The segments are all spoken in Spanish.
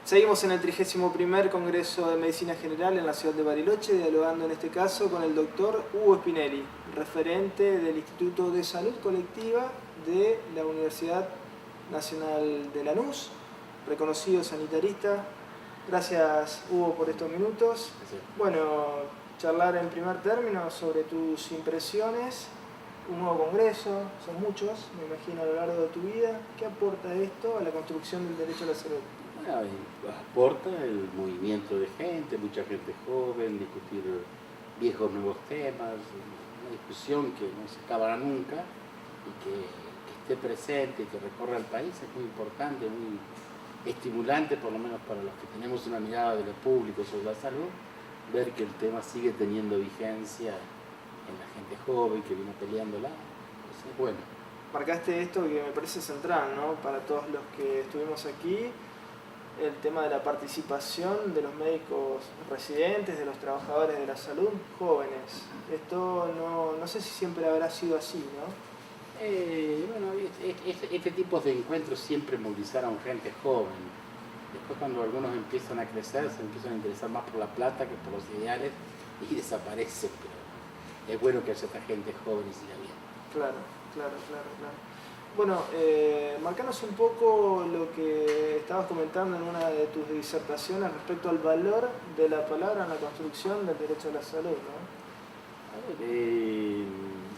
Seguimos en el 31º Congreso de Medicina General en la ciudad de Bariloche, dialogando en este caso con el doctor Hugo Spinelli, referente del Instituto de Salud Colectiva de la Universidad Nacional de Lanús, reconocido sanitarista. Gracias, Hugo, por estos minutos. Sí. Bueno, charlar en primer término sobre tus impresiones. Un nuevo congreso, son muchos, me imagino, a lo largo de tu vida. ¿Qué aporta esto a la construcción del derecho a la salud? Bueno, aporta el movimiento de gente, mucha gente joven, discutir viejos nuevos temas, una discusión que no se acabará nunca y que esté presente y que recorra el país es muy importante, muy estimulante, por lo menos para los que tenemos una mirada de lo público sobre la salud, ver que el tema sigue teniendo vigencia en la gente joven que viene peleándola. Entonces, bueno. Marcaste esto que me parece central, ¿no? Para todos los que estuvimos aquí, el tema de la participación de los médicos residentes, de los trabajadores de la salud jóvenes. Esto no sé si siempre habrá sido así, ¿no? Bueno, este tipo de encuentros siempre movilizaron gente joven. Después, cuando algunos empiezan a crecer, se empiezan a interesar más por la plata que por los ideales y desaparecen. Pero es bueno que haya esta gente joven y siga bien. Claro. Bueno, marcanos un poco lo que estabas comentando en una de tus disertaciones respecto al valor de la palabra en la construcción del derecho a la salud, ¿no?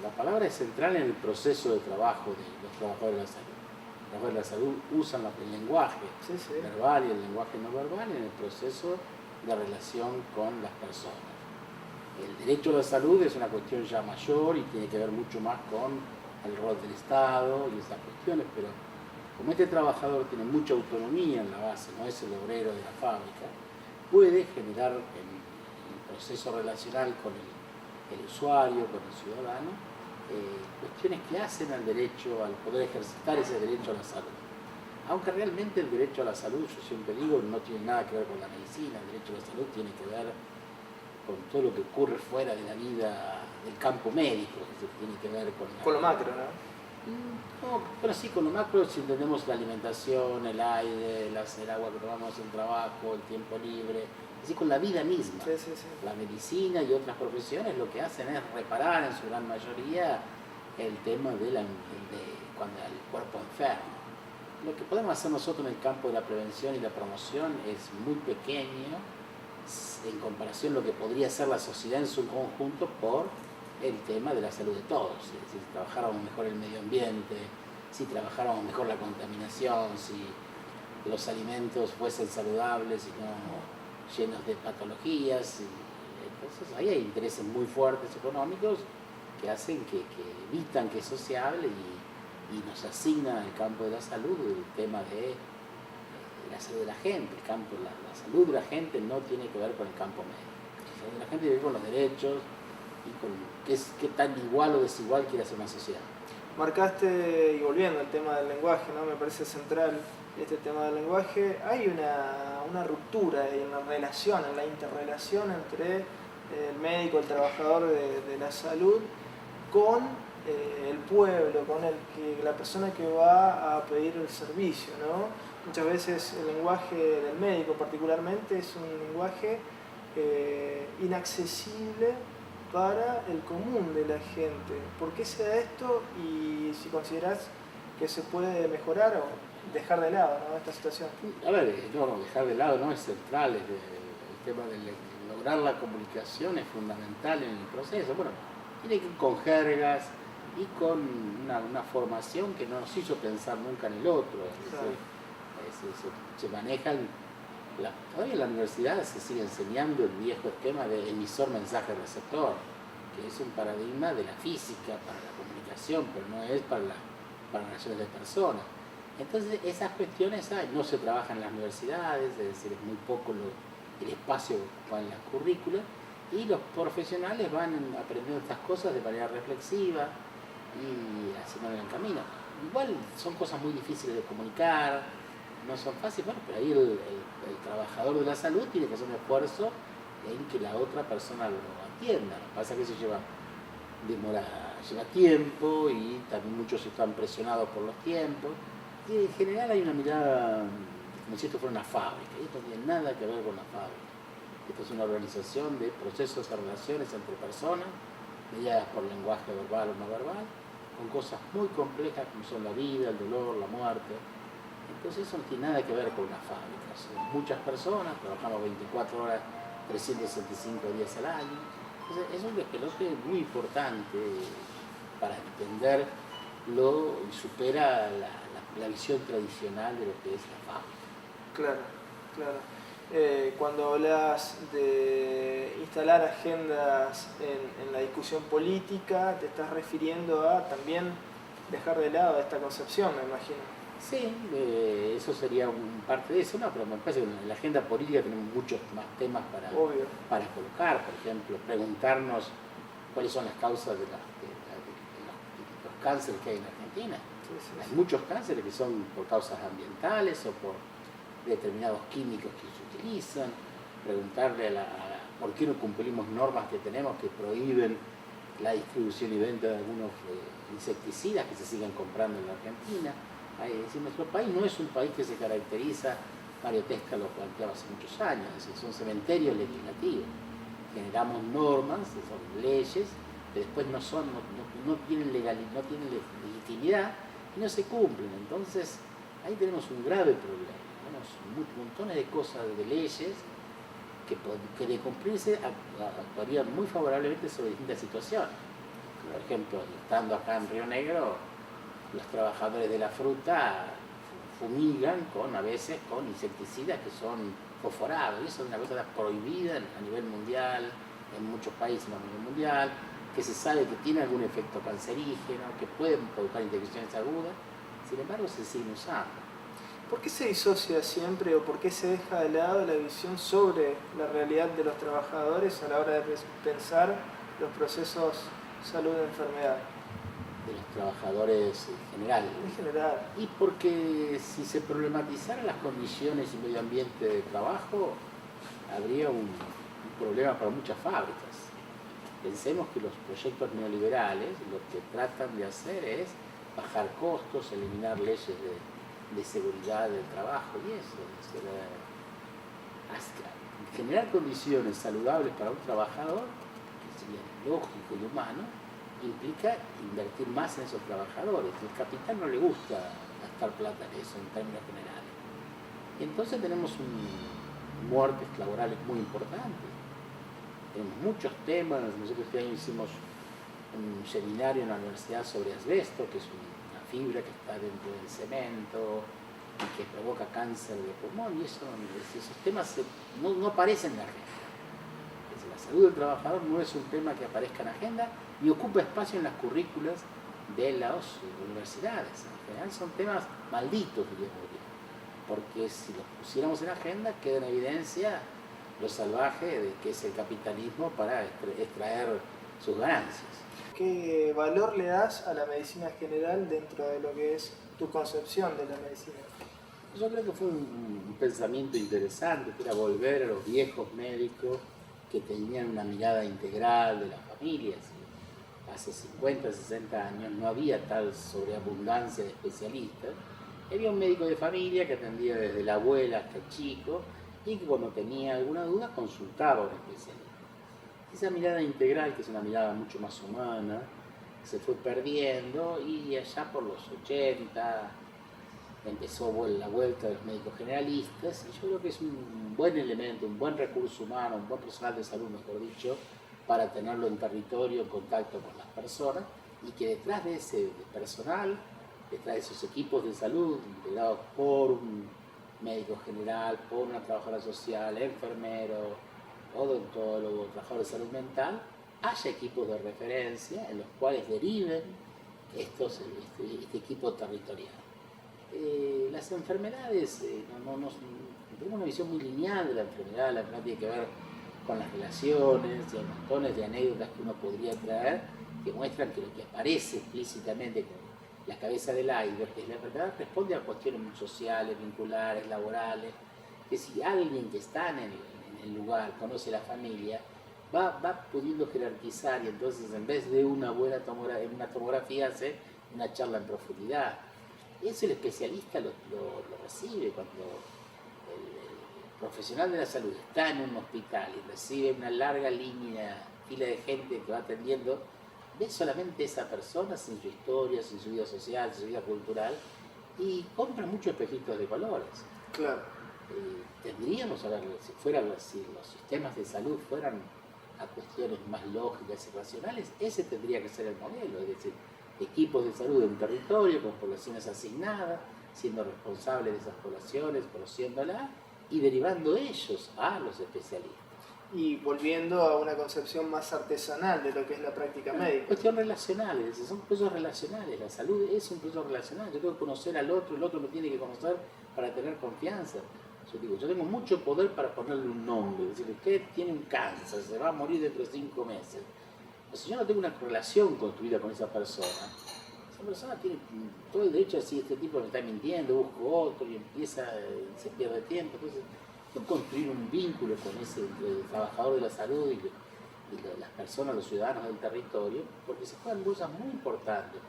La palabra es central en el proceso de trabajo de los trabajadores de la salud. Los trabajadores de la salud usan el lenguaje verbal y el lenguaje no verbal en el proceso de relación con las personas. El derecho a la salud es una cuestión ya mayor y tiene que ver mucho más con el rol del Estado y esas cuestiones, pero como este trabajador tiene mucha autonomía en la base, no es el obrero de la fábrica, puede generar en el proceso relacional con el usuario, con el ciudadano, cuestiones que hacen al derecho, al poder ejercitar ese derecho a la salud. Aunque realmente el derecho a la salud, yo siempre digo, no tiene nada que ver con la medicina, el derecho a la salud tiene que ver con todo lo que ocurre fuera de la vida del campo médico, que tiene que ver con lo macro, ¿no? No, pero sí, con lo macro, si entendemos la alimentación, el aire, el agua que tomamos en el trabajo, el tiempo libre, es decir, con la vida misma. Sí. La medicina y otras profesiones lo que hacen es reparar en su gran mayoría el tema cuando el cuerpo enferma. Lo que podemos hacer nosotros en el campo de la prevención y la promoción es muy pequeño en comparación a lo que podría ser la sociedad en su conjunto por el tema de la salud de todos. Es decir, si trabajáramos mejor el medio ambiente, si trabajáramos mejor la contaminación, si los alimentos fuesen saludables y no llenos de patologías. Entonces ahí hay intereses muy fuertes económicos que hacen que evitan que eso se hable y nos asignan al campo de la salud el tema de la salud de la gente. La salud de la gente no tiene que ver con el campo médico. La salud de la gente tiene que ver con los derechos y con qué tan igual o desigual quiere hacer una sociedad. Marcaste, y volviendo al tema del lenguaje, ¿no? Me parece central este tema del lenguaje. Hay una ruptura en la relación, en la interrelación entre el médico, el trabajador de la salud, con el pueblo, con la persona que va a pedir el servicio, ¿no? Muchas veces el lenguaje del médico particularmente es un lenguaje inaccesible para el común de la gente. ¿Por qué se da esto? Y si considerás que se puede mejorar o dejar de lado, ¿no?, esta situación. A ver, no, dejar de lado no es central, el tema de lograr la comunicación es fundamental en el proceso. Bueno, tiene que ir con jergas y con una formación que no nos hizo pensar nunca en el otro. Claro. Se manejan, todavía en la universidad se sigue enseñando el viejo esquema de emisor-mensaje-receptor, que es un paradigma de la física para la comunicación, pero no es para relaciones de personas. Entonces esas cuestiones no se trabajan en las universidades, es decir, es muy poco el espacio que ocupan las currículas, y los profesionales van aprendiendo estas cosas de manera reflexiva y haciendo el camino. Igual son cosas muy difíciles de comunicar, no son fáciles, bueno, pero ahí el trabajador de la salud tiene que hacer un esfuerzo en que la otra persona lo atienda. Lo que pasa es que eso lleva tiempo y también muchos están presionados por los tiempos. Y en general hay una mirada como si esto fuera una fábrica, y esto no tiene nada que ver con la fábrica. Esto es una organización de procesos de relaciones entre personas, mediadas por lenguaje verbal o no verbal, con cosas muy complejas como son la vida, el dolor, la muerte. Entonces eso no tiene nada que ver con una fábrica. Somos muchas personas, trabajamos 24 horas, 365 días al año. Entonces es un despelote muy importante para entenderlo y supera la visión tradicional de lo que es la fábrica. Claro, claro. Cuando hablas de instalar agendas en la discusión política, te estás refiriendo a también dejar de lado esta concepción, me imagino. Sí, eso sería parte de eso, no, pero me parece que en la agenda política tenemos muchos más temas para colocar, por ejemplo, preguntarnos cuáles son las causas de los cánceres que hay en Argentina. Sí, sí, hay sí. muchos cánceres que son por causas ambientales o por determinados químicos que se utilizan, preguntarle por qué no cumplimos normas que tenemos que prohíben la distribución y venta de algunos insecticidas que se siguen comprando en la Argentina. Es decir, nuestro país no es un país que se caracteriza, Mario Tesca lo planteaba hace muchos años, es decir, son cementerios legislativos. Generamos normas, son leyes, que después no tienen legitimidad y no se cumplen. Entonces, ahí tenemos un grave problema. Montones de cosas, de leyes, que de cumplirse actuarían muy favorablemente sobre distintas situaciones. Por ejemplo, estando acá en Río Negro, los trabajadores de la fruta fumigan a veces con insecticidas que son fosforados, y eso es una cosa prohibida a nivel mundial, en muchos países a nivel mundial, que se sabe que tiene algún efecto cancerígeno, que pueden provocar infecciones agudas, sin embargo se siguen usando. ¿Por qué se disocia siempre o por qué se deja de lado la visión sobre la realidad de los trabajadores a la hora de pensar los procesos salud-enfermedad? De los trabajadores en general. En general. Y porque si se problematizaran las condiciones y medio ambiente de trabajo, habría un problema para muchas fábricas. Pensemos que los proyectos neoliberales lo que tratan de hacer es bajar costos, eliminar leyes de seguridad del trabajo y eso. Es decir, generar condiciones saludables para un trabajador, que sería lógico y humano, implica invertir más en esos trabajadores. El capital no le gusta gastar plata en eso en términos generales. Y entonces tenemos muertes laborales muy importantes. Tenemos muchos temas. Nosotros este año hicimos un seminario en la universidad sobre asbesto, que es una fibra que está dentro del cemento y que provoca cáncer de pulmón, y esos temas no aparecen en la agenda. La salud del trabajador no es un tema que aparezca en la agenda ni ocupa espacio en las currículas de las universidades. En general son temas malditos, diríamos yo, porque si los pusiéramos en la agenda queda en evidencia lo salvaje de que es el capitalismo para extraer sus ganancias. ¿Qué valor le das a la medicina general dentro de lo que es tu concepción de la medicina? Yo creo que fue un pensamiento interesante, que era volver a los viejos médicos que tenían una mirada integral de las familias. Hace 50, 60 años no había tal sobreabundancia de especialistas. Había un médico de familia que atendía desde la abuela hasta el chico y que cuando tenía alguna duda consultaba a un especialista. Esa mirada integral, que es una mirada mucho más humana, se fue perdiendo y allá por los 80 empezó la vuelta de los médicos generalistas, y yo creo que es un buen elemento, un buen recurso humano, un buen personal de salud, mejor dicho, para tenerlo en territorio, en contacto con las personas, y que detrás de ese personal, detrás de esos equipos de salud, integrados por un médico general, por una trabajadora social, enfermero, odontólogo, trabajador de salud mental, haya equipos de referencia en los cuales deriven este equipo territorial. Las enfermedades, tenemos una visión muy lineal de la enfermedad tiene que ver con las relaciones, y hay montones de anécdotas que uno podría traer que muestran que lo que aparece explícitamente con la cabeza del iceberg es la enfermedad responde a cuestiones muy sociales, vinculares, laborales, que si alguien que está en el lugar conoce la familia, va pudiendo jerarquizar, y entonces en vez de una buena tomografía hace una charla en profundidad. Eso el especialista lo recibe cuando profesional de la salud está en un hospital y recibe una larga fila de gente que va atendiendo, ve solamente esa persona sin su historia, sin su vida social, sin su vida cultural, y compra muchos espejitos de colores. Claro. Tendríamos, ahora, si los sistemas de salud fueran a cuestiones más lógicas y racionales, ese tendría que ser el modelo, es decir, equipos de salud en territorio con poblaciones asignadas, siendo responsables de esas poblaciones, conociéndolas y derivando ellos a los especialistas. Y volviendo a una concepción más artesanal de lo que es la práctica médica. Cuestión relacional, es decir, son procesos relacionales, la salud es un proceso relacional, yo tengo que conocer al otro, el otro me tiene que conocer para tener confianza. Yo tengo mucho poder para ponerle un nombre, es decir, usted tiene un cáncer, se va a morir dentro de 5 meses. O si yo no tengo una relación construida con esa persona tiene todo el derecho a decir, este tipo me está mintiendo, busco otro y se pierde tiempo. Entonces, yo construir un vínculo con el trabajador de la salud y las personas, los ciudadanos del territorio, porque se juegan cosas muy importantes,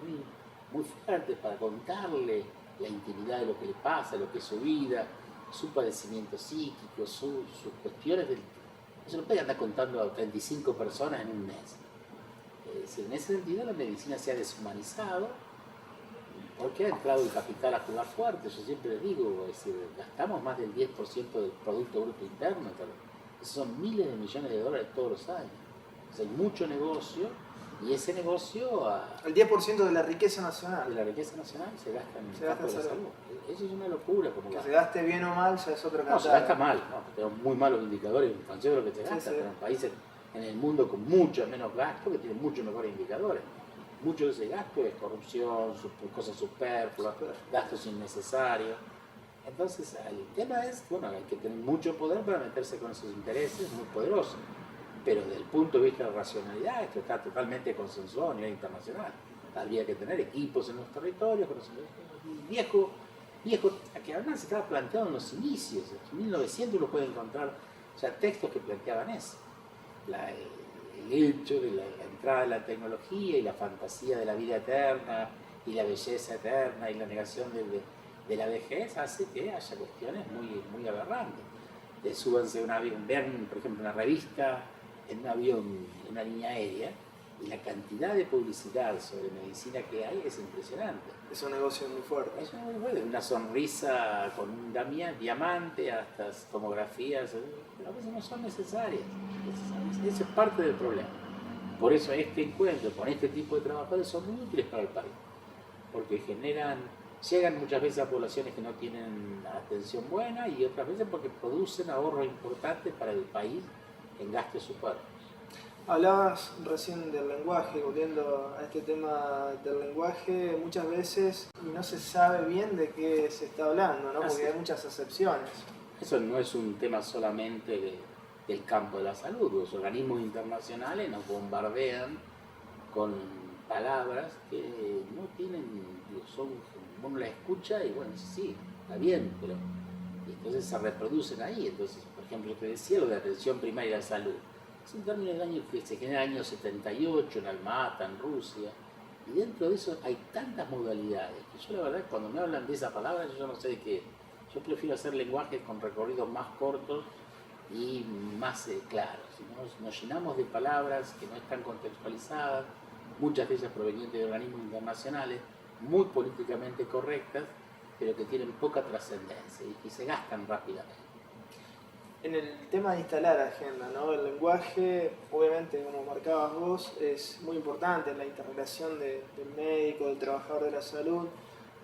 muy fuertes para contarle la intimidad de lo que le pasa, lo que es su vida, su padecimiento psíquico, sus cuestiones. No se lo puede andar contando a 35 personas en un mes. En ese sentido la medicina se ha deshumanizado porque ha entrado el capital a jugar fuerte. Yo siempre les digo, gastamos más del 10% del Producto Bruto Interno, esos son miles de millones de dólares todos los años. Hay mucho negocio y ese negocio... El 10% de la riqueza nacional. De la riqueza nacional se gasta en el campo de la salud. Eso es una locura. Que se gaste bien o mal ya es otro cantar. No, se gasta mal, ¿no? Tenemos muy malos indicadores en función de lo que se gasta, pero en países en el mundo con mucho menos gasto que tienen mucho mejores indicadores. Mucho de ese gasto es corrupción, cosas superfluas, gastos innecesarios. Entonces, el tema es, hay que tener mucho poder para meterse con esos intereses muy poderosos. Pero desde el punto de vista de racionalidad, esto está totalmente consensuado a nivel internacional. Habría que tener equipos en los territorios, viejo, que además se estaba planteado en los inicios. En 1900 uno puede encontrar textos que planteaban eso. El hecho de la entrada de la tecnología y la fantasía de la vida eterna y la belleza eterna y la negación de la vejez hace que haya cuestiones muy aberrantes. Súbanse a un avión, vean por ejemplo una revista en un avión, en una línea aérea, y la cantidad de publicidad sobre medicina que hay es impresionante. Es un negocio muy fuerte. Es muy fuerte, una sonrisa con un diamante hasta tomografías, pero a veces no son necesarias. Eso es parte del problema. Por eso este encuentro con este tipo de trabajadores son muy útiles para el país, porque llegan muchas veces a poblaciones que no tienen atención buena y otras veces porque producen ahorros importantes para el país en gastos superfluos. Hablabas recién del lenguaje, volviendo a este tema del lenguaje, muchas veces no se sabe bien de qué se está hablando, ¿no? Porque hay muchas excepciones. Eso no es un tema solamente del campo de la salud. Los organismos internacionales nos bombardean con palabras que no tienen, uno la escucha y sí, está bien, pero entonces se reproducen ahí. Entonces, por ejemplo, yo te decía lo de atención primaria de salud. Es un término del año que se genera en el año 78 en Almata, en Rusia, y dentro de eso hay tantas modalidades que yo la verdad cuando me hablan de esa palabra yo no sé de qué. Yo prefiero hacer lenguajes con recorridos más cortos y más claros. Nos llenamos de palabras que no están contextualizadas, muchas de ellas provenientes de organismos internacionales, muy políticamente correctas, pero que tienen poca trascendencia y que se gastan rápidamente. En el tema de instalar agenda, ¿no? El lenguaje, obviamente, como marcabas vos, es muy importante en la interrelación del médico, del trabajador de la salud,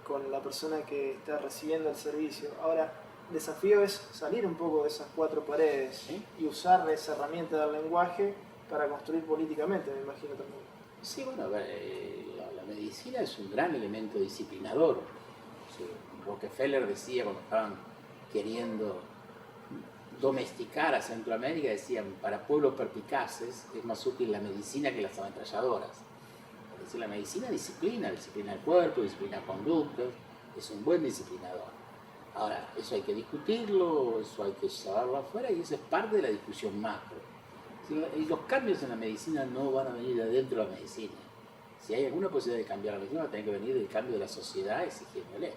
con la persona que está recibiendo el servicio. Ahora, el desafío es salir un poco de esas 4 paredes, ¿sí? Y usar esa herramienta del lenguaje para construir políticamente, me imagino también. Sí, la medicina es un gran elemento disciplinador. Rockefeller decía cuando estaban queriendo domesticar a Centroamérica, decían, para pueblos perpicaces es más útil la medicina que las ametralladoras. Es decir, la medicina disciplina el cuerpo, disciplina conductas, es un buen disciplinador. Ahora, eso hay que discutirlo, eso hay que llevarlo afuera y eso es parte de la discusión macro. Y los cambios en la medicina no van a venir de adentro de la medicina. Si hay alguna posibilidad de cambiar la medicina, va a tener que venir del cambio de la sociedad exigiéndole.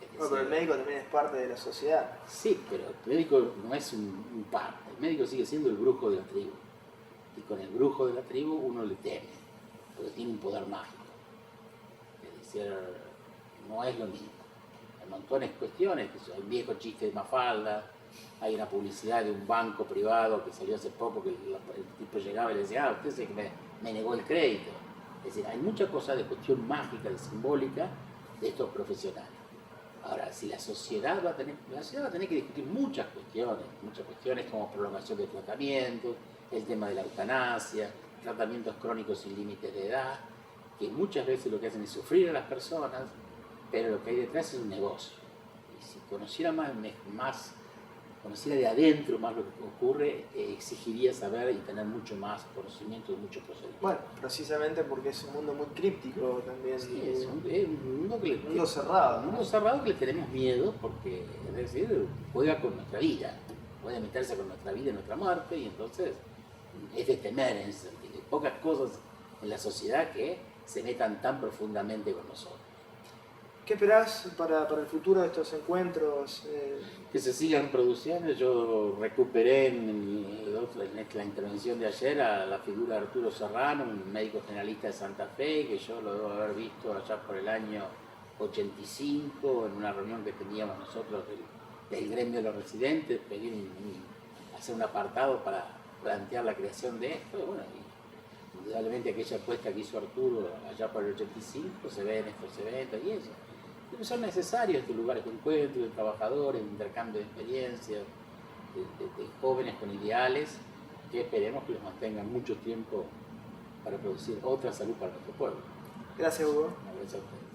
Es Bueno, pero el médico también es parte de la sociedad. Sí, pero el médico no es un parte, el médico sigue siendo el brujo de la tribu. Y con el brujo de la tribu uno le teme, porque tiene un poder mágico. Es decir, no es lo mismo. Hay montones de cuestiones, hay un viejo chiste de Mafalda, hay una publicidad de un banco privado que salió hace poco que el tipo llegaba y le decía, usted es el que me negó el crédito. Es decir, hay muchas cosas de cuestión mágica, de simbólica de estos profesionales. Ahora, si la sociedad va a tener que discutir muchas cuestiones como prolongación de tratamientos, el tema de la eutanasia, tratamientos crónicos sin límites de edad, que muchas veces lo que hacen es sufrir a las personas, pero lo que hay detrás es un negocio. Y si conociera conociera de adentro más lo que ocurre, exigiría saber y tener mucho más conocimiento de muchos procedimientos. Bueno, precisamente porque es un mundo muy críptico también. Sí, es un mundo cerrado. Un mundo cerrado que le tenemos miedo porque, es decir, juega con nuestra vida, puede meterse con nuestra vida y nuestra muerte, y entonces es de temer en ese sentido. Hay pocas cosas en la sociedad que se metan tan profundamente con nosotros. ¿Qué esperás para el futuro de estos encuentros? Que se sigan produciendo. Yo recuperé en la intervención de ayer a la figura de Arturo Serrano, un médico generalista de Santa Fe, que yo lo debo haber visto allá por el año 85, en una reunión que teníamos nosotros del gremio de los residentes, pedí hacer un apartado para plantear la creación de esto. Bueno, y indudablemente aquella apuesta que hizo Arturo allá por el 85 se ve en estos eventos y eso. Son necesarios estos lugares de encuentro, de trabajadores, de intercambio de experiencias, de jóvenes con ideales, que esperemos que los mantengan mucho tiempo para producir otra salud para nuestro pueblo. Gracias, Hugo. Gracias a ustedes.